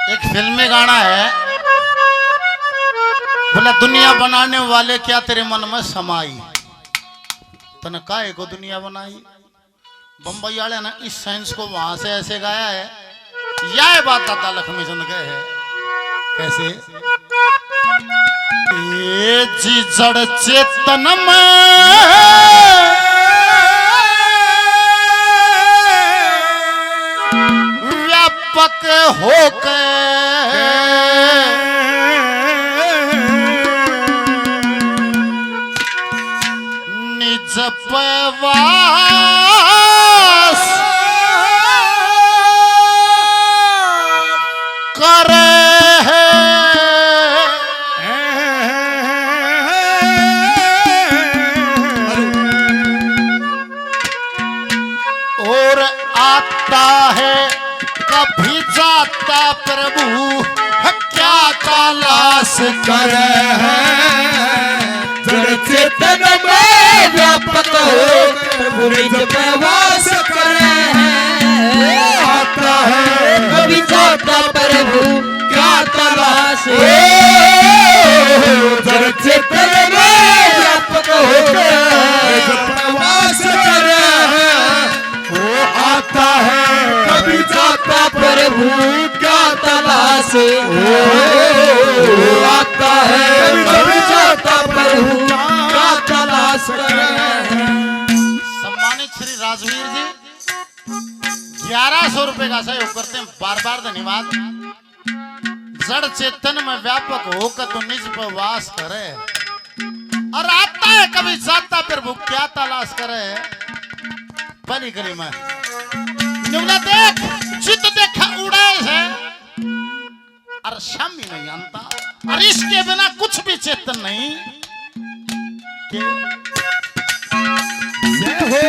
एक फिल्म में गाना है, बोला दुनिया बनाने वाले क्या तेरे मन में समाई, तने काहे को दुनिया बनाई। बम्बई वाले ने इस साइंस को वहां से ऐसे गाया है, यह बात दादा लक्ष्मी चंद कहे है। कैसे ये जी जड़ चेतन में व्यापक होकर निज प्रवास करे और आता है कभी जाता प्रभु क्या तलाश करे है। जड़ चेतन में व्यापक हो प्रभु निज प्रवास करे हैं। आता है कभी जाता प्रभु क्या तलाश है। जड़ चेतन में व्यापक होकर प्रवास करे है। वो आता है कभी जाता प्रभु क्या तलाश आता है कभी जाता प्रभु क्या तलाश करे हैं। सम्मानित श्री राजवीर जी 1100 रुपए का सहयोग करते हैं, बार बार धन्यवाद। जड़ चेतन में व्यापक होकर तो निज पर वास करे और आता है कभी जाता प्रभु क्या तलाश करे। पहली गली में निवला देख चित देखा उड़ाए है और शम ही नहीं जानता और इसके बिना कुछ भी चेतन नहीं। जय हो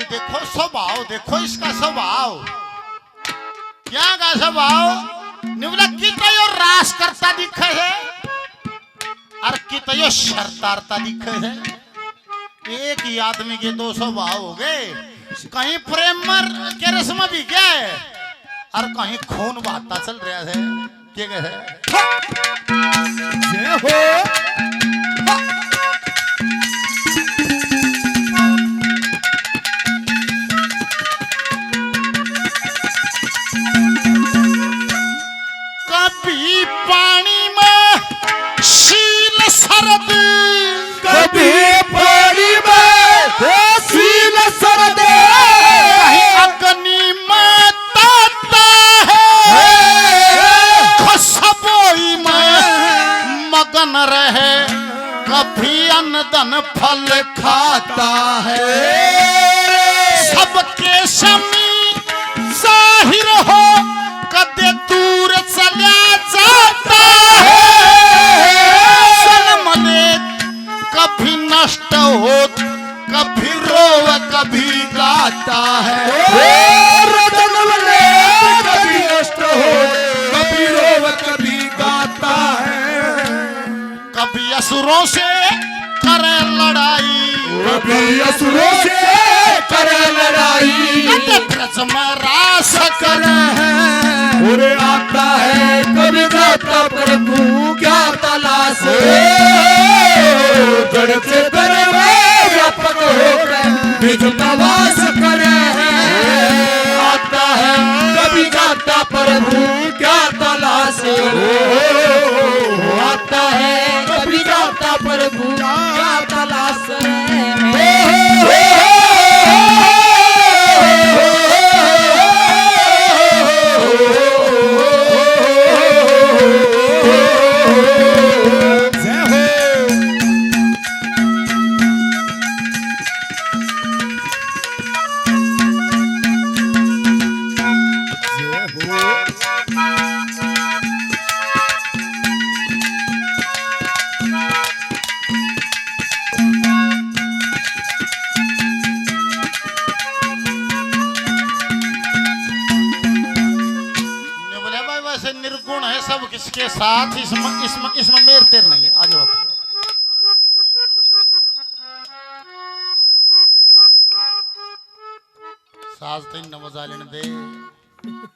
देखो स्वभाव, देखो इसका स्वभाव, क्या का स्वभाव निवला कितयो रास करता दिखे है और कितयो शर्तारता दिखे है। एक ही आदमी के दो स्वभाव हो गए, कहीं प्रेम के रस में भी गया है और कहीं खून बहता चल रहा है। क्या है जय हो कभी पानी में शील सरद, कभी पानी में शील सरद, कहीं अग्नि में ताता है, खुशबोई में मगन रहे, कभी अन्न धन फल खाता है। सबके समी जाहिर हो कदे दूर चला जाता है। जन्म ले कभी नष्ट हो कभी रोव कभी गाता है। जन्म ले कभी नष्ट हो कभी रोव कभी गाता है। कभी असुरों से करे लड़ाई, कभी असुरों से करे लड़ाई, कभी ब्रज में रास करे है। और आता है कभी जाता प्रभु क्या तलाश जड़ चेतन में व्यापक होकर निज प्रवास करे है। आता है कभी जाता प्रभु क्या तलाश आता है कभी जाता प्रभु क्या तलाश है। किसके साथ इसमें मेर तेर नहीं है। आ जाओ साज तो न बजा लेने दे,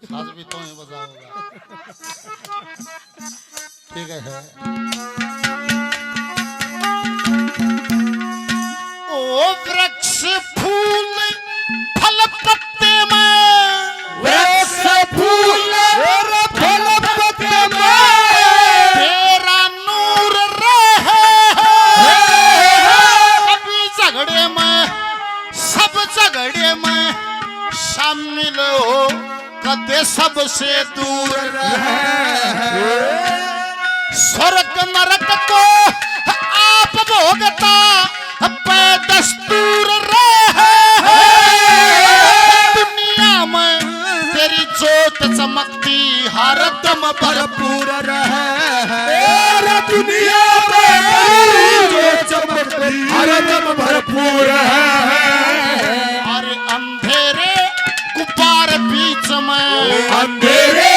साज भी तो ही बजा होगा। ठीक है ओ वृक्ष फूल फल पत्ते में, वृक्ष फूल फल पत्ते में तेरा नूर रहे। कभी झगड़े में सब झगड़े में शामिल हो, कदे सबसे दूर रहे। स्वर्ग नरक को आप भोगता पे दस्तूर रहे। दुनिया में तेरी जोत चमकती हर दम भरपूर रहे। दुनिया में हर दम भरपूर है। अरे अंधेरे गुब्बार बीच में, अंधेरे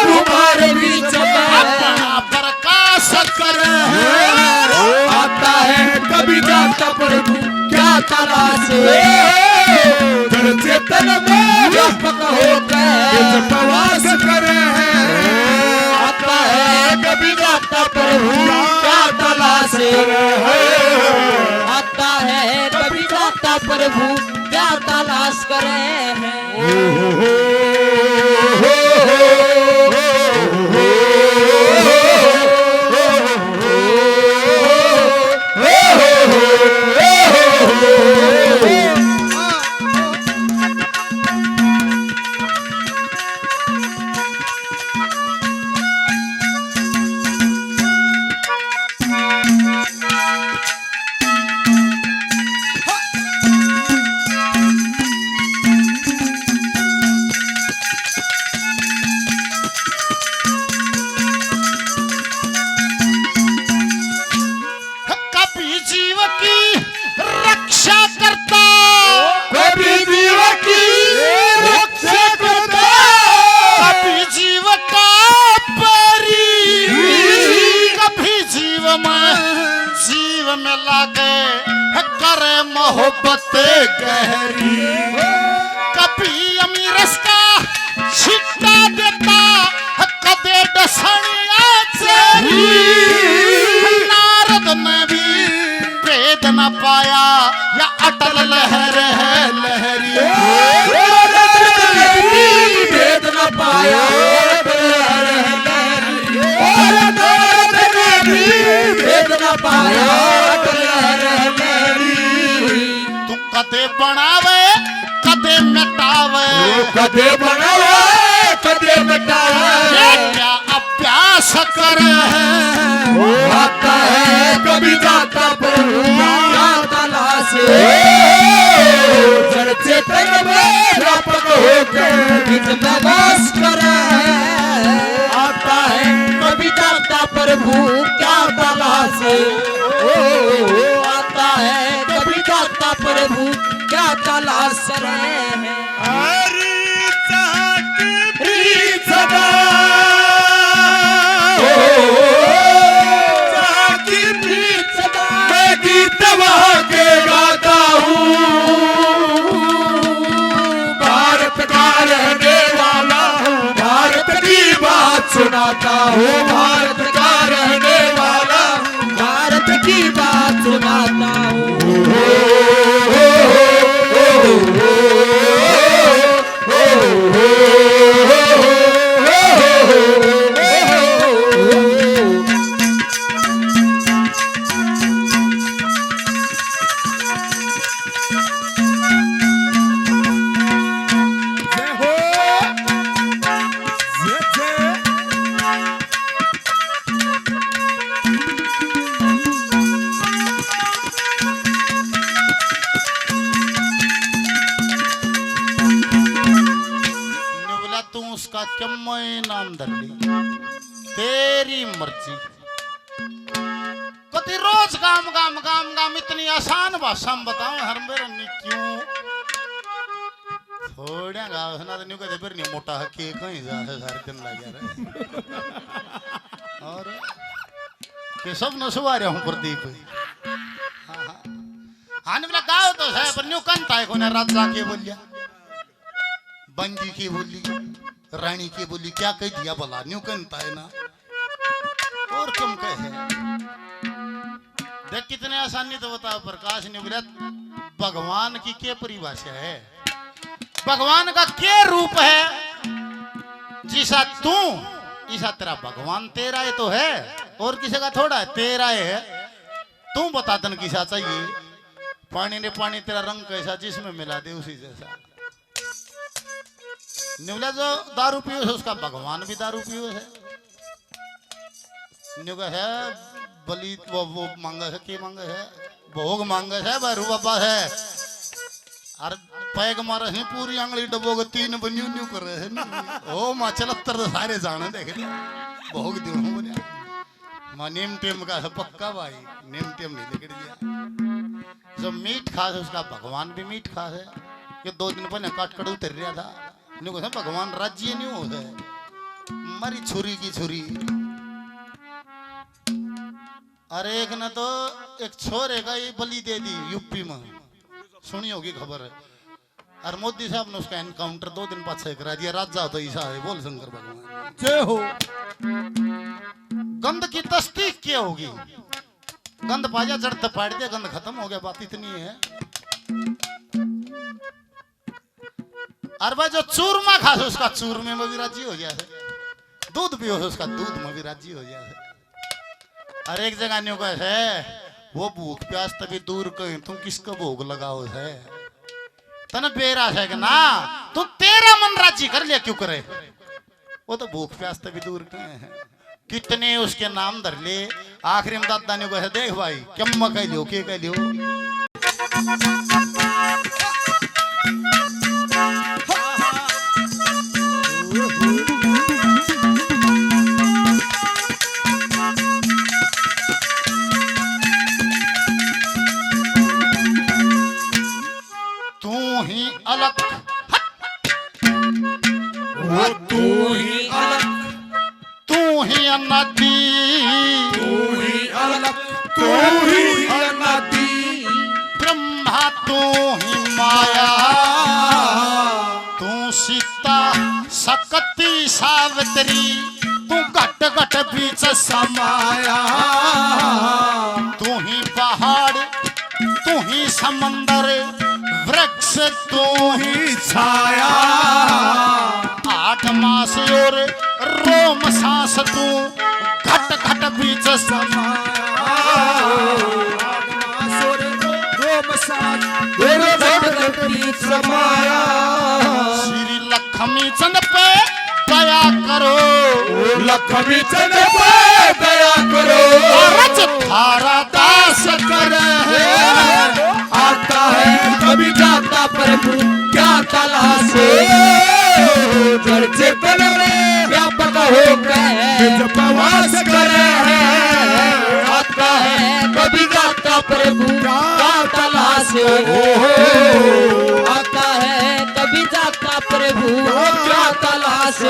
गुब्बार बीच में अपना प्रकाश कर आता है कभी जाता प्रभु क्या तलाश है। जड़ चेतन में व्यापक होकर प्रवास करे हैं। आता है कभी जाता प्रभु क्या तलाश है। आता है कभी जाता प्रभु क्या तलाश करे हैं। कभी जीव की रक्षा करता, कभी जीव की रक्षा करता, कभी जीव का परी, कभी जीव में लागे करे मोहब्बत गहरी। कभी अमीरस का छिट्टा देता कदे डसनिया चेरी। नारद ने भी वेद न पाया या अटल लहर है लहरी। भेद न पाया भेद न पाया। तू कदे बनावे कदे मिटावे, कदे बनावे कदे मिटावे। ये क्या अभ्यास करे है। आता है कभी जाता प्रभु क्या तलाश है। जड़ चेतन में व्यापक होकर बीच में वास करे है। आता है कभी जाता प्रभु क्या तलाश है। आता है कभी जाता प्रभु क्या तलाश करे हैं। सदा मैं गीत वहाँ के गाता हूँ। भारत का रहने वाला हूँ, भारत की बात सुनाता हूँ। भारत का रहने वाला हूँ, भारत की बात सुनाता हूँ। उसका क्या मैं नाम धर ली, तेरी मर्जी। कति रोज गाम गाम गाम गाम इतनी आसान भाषा में बताऊं हर मेरे नहीं क्यों थोड्या गावना तो निकल फिर नहीं मोटा हकी कहीं जा है सारे दिन लग रहे और के सब न सवारे हूं प्रदीप हाँ ने बोला गाँव तो है पर न्यू कंता है कोने रात जाके बोलिया बंजी की बोली रानी की बोली क्या कह दिया भला न्यू कंता है ना और तुम कहे देख कितने आसानी तो बताओ प्रकाश निवृत्त भगवान की क्या परिभाषा है भगवान का क्या रूप है जिसा तू ईसा तेरा भगवान तेरा है तो है और किसी का थोड़ा है तेरा है तू बता तन किसा चाहिए पानी ने पानी तेरा रंग कैसा जिसमें मिला दे उसी जैसा निवला जो दारू पियो है उसका भगवान भी दारू पियो है निवला है बलि वो मांगा है की मांगा है भोग मांगा है बारू बाबा है और पैग मारा है पूरी आंगली डबो के 3 बन्यू न्यू कर रहे हैं ओ मां 74 तो सारे जाने देख भोग दियो बोले मां नेम टेम का है पक्का भाई नेम टेम नहीं लेकर दिया जो मीठ खास है उसका भगवान भी मीठ खास है ये 2 दिन पहले काट कड़ उतर रहा था न्यू कहते भगवान राज्य नहीं हो है मारी छुरी की छुरी अरे एक ने तो एक छोरे का ये बलि दे दी यूपी में सुनी होगी खबर है और मोदी साहब ने उसका एनकाउंटर 2 दिन बाद से करा दिया राजा तो ईसा है बोल शंकर भगवान जय हो गंद की तस्दीक क्या होगी गंद पाजा जड़ पाड़ दिया गंद खत्म हो गया बात इतनी है और भाई जो चूरमा खास उसका चूरमे में भी राजी हो गया है दूध पियो उसका दूध में भी राजी हो गया है हर एक जगह न्यू है वो भूख प्यास तभी दूर कहीं तुम किसका भोग लगाओ है तन बेरा है कि ना तू तेरा मन राजी कर लिया क्यों करे वो तो भूख प्यास तभी दूर कहीं है कितने उसके नाम धर ले आखिरी में दादा ने कहा देख भाई क्या कह लियो के कह लियो अलग वो तू ही अलग तू ही नदी तू ही नदी ब्रह्मा तू ही माया तू सीता सकती सावित्री तू घट घट बीच समाया तू ही पहाड़ तू ही समंदर वृक्ष तू ही छाया 8 मास और रोम सांस तू घट घट बीच समाया श्री लक्ष्मी चंद पे दया करो लक्ष्मी चंद पे दया करो रज थारा दास करे आता है कभी जाता प्रभु क्या तलाश जड़ चेतन में व्यापक होकर प्रवास करे आता है कभी जाता प्रभु क्या तलाश आता है कभी जाता प्रभु क्या तलाश